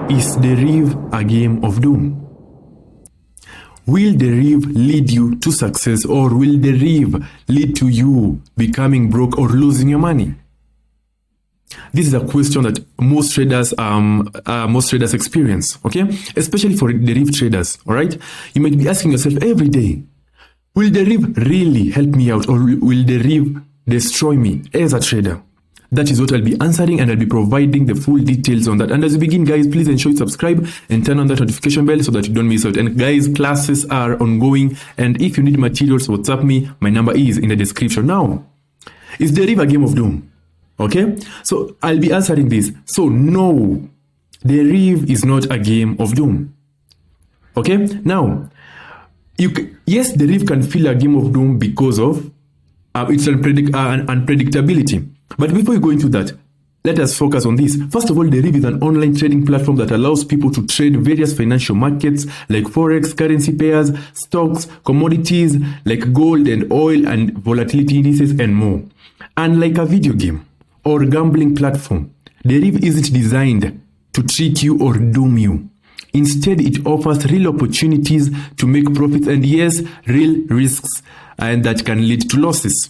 Is Deriv a game of doom? Will Deriv lead you to success, or will Deriv lead to you becoming broke or losing your money? This is a question that most traders experience, okay? Especially for Deriv traders, all right? You might be asking yourself every day, will Deriv really help me out, or will Deriv destroy me as a trader? That is what I'll be answering, and I'll be providing the full details on that. And as we begin, guys, please ensure you subscribe and turn on that notification bell so that you don't miss out. And guys, classes are ongoing, and if you need materials, WhatsApp me. My number is in the description. Now, is Deriv a game of doom? Okay, so I'll be answering this. So no, Deriv is not a game of doom. Okay, now, yes, Deriv can feel a game of doom because of its unpredictability. But before we go into that, let us focus on this. First of all, Deriv is an online trading platform that allows people to trade various financial markets like Forex, currency pairs, stocks, commodities like gold and oil, and volatility indices and more. Unlike a video game or gambling platform, Deriv isn't designed to trick you or doom you. Instead, it offers real opportunities to make profits and, yes, real risks, and that can lead to losses.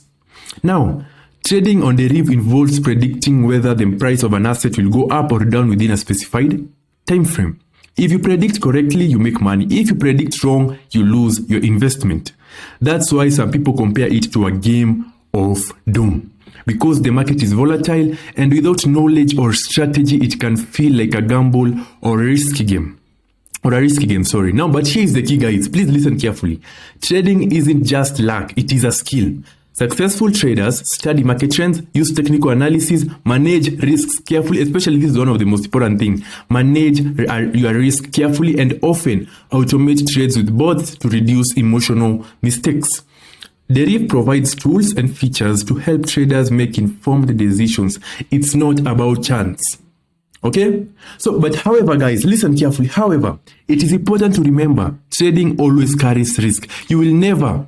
Now, trading on Deriv involves predicting whether the price of an asset will go up or down within a specified time frame. If you predict correctly, you make money. If you predict wrong, you lose your investment. That's why some people compare it to a game of doom. Because the market is volatile, and without knowledge or strategy, it can feel like a gamble or a risky game. Now, but here is the key, guys. Please listen carefully. Trading isn't just luck, it is a skill. Successful traders study market trends, use technical analysis, manage risks carefully, especially this is one of the most important things. Manage your risk carefully and often automate trades with bots to reduce emotional mistakes. Deriv provides tools and features to help traders make informed decisions. It's not about chance. Okay? So, but however, guys, listen carefully. However, it is important to remember, trading always carries risk. You will never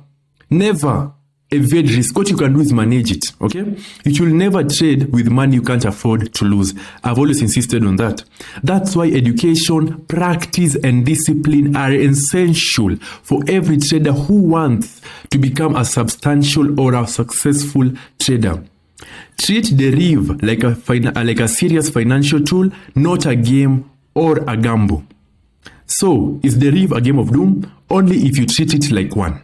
evade risk. What you can do is manage it, okay? You will never trade with money you can't afford to lose. I've always insisted on that. That's why education, practice, and discipline are essential for every trader who wants to become a substantial or a successful trader. Treat Deriv like a serious financial tool, not a game or a gamble. So, is Deriv a game of doom? Only if you treat it like one.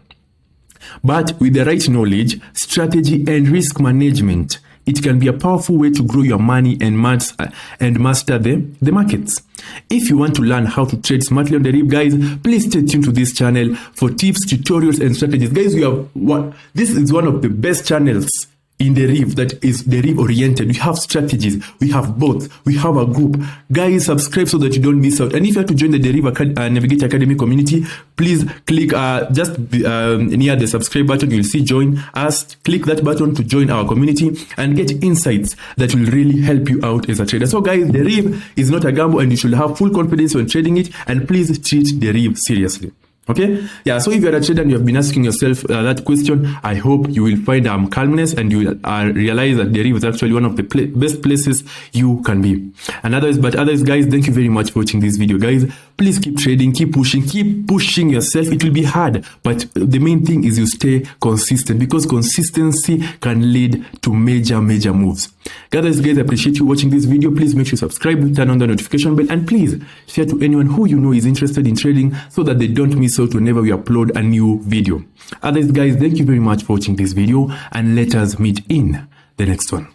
But with the right knowledge, strategy, and risk management, it can be a powerful way to grow your money and master the markets. If you want to learn how to trade smartly on Deriv, guys, please stay tuned to this channel for tips, tutorials, and strategies. Guys, this is one of the best channels in Deriv that is Deriv oriented. We have strategies, we have bots, we have a group. Guys, subscribe so that you don't miss out. And if you have to join the Navigator Academy community, please click just near the subscribe button. You'll see join us. Click that button to join our community and get insights that will really help you out as a trader. So guys, Deriv is not a gamble, and you should have full confidence when trading it, and please treat Deriv seriously. Okay, yeah, so if you're a trader and you have been asking yourself that question, I hope you will find calmness, and you will realize that Deriv is actually one of the best places you can be. And others, guys, thank you very much for watching this video, guys. Please keep trading, keep pushing yourself. It will be hard, but the main thing is you stay consistent, because consistency can lead to major moves. Guys, I appreciate you watching this video. Please make sure you subscribe, turn on the notification bell, and please share to anyone who you know is interested in trading so that they don't miss out whenever we upload a new video. Others, guys, thank you very much for watching this video, and let us meet in the next one.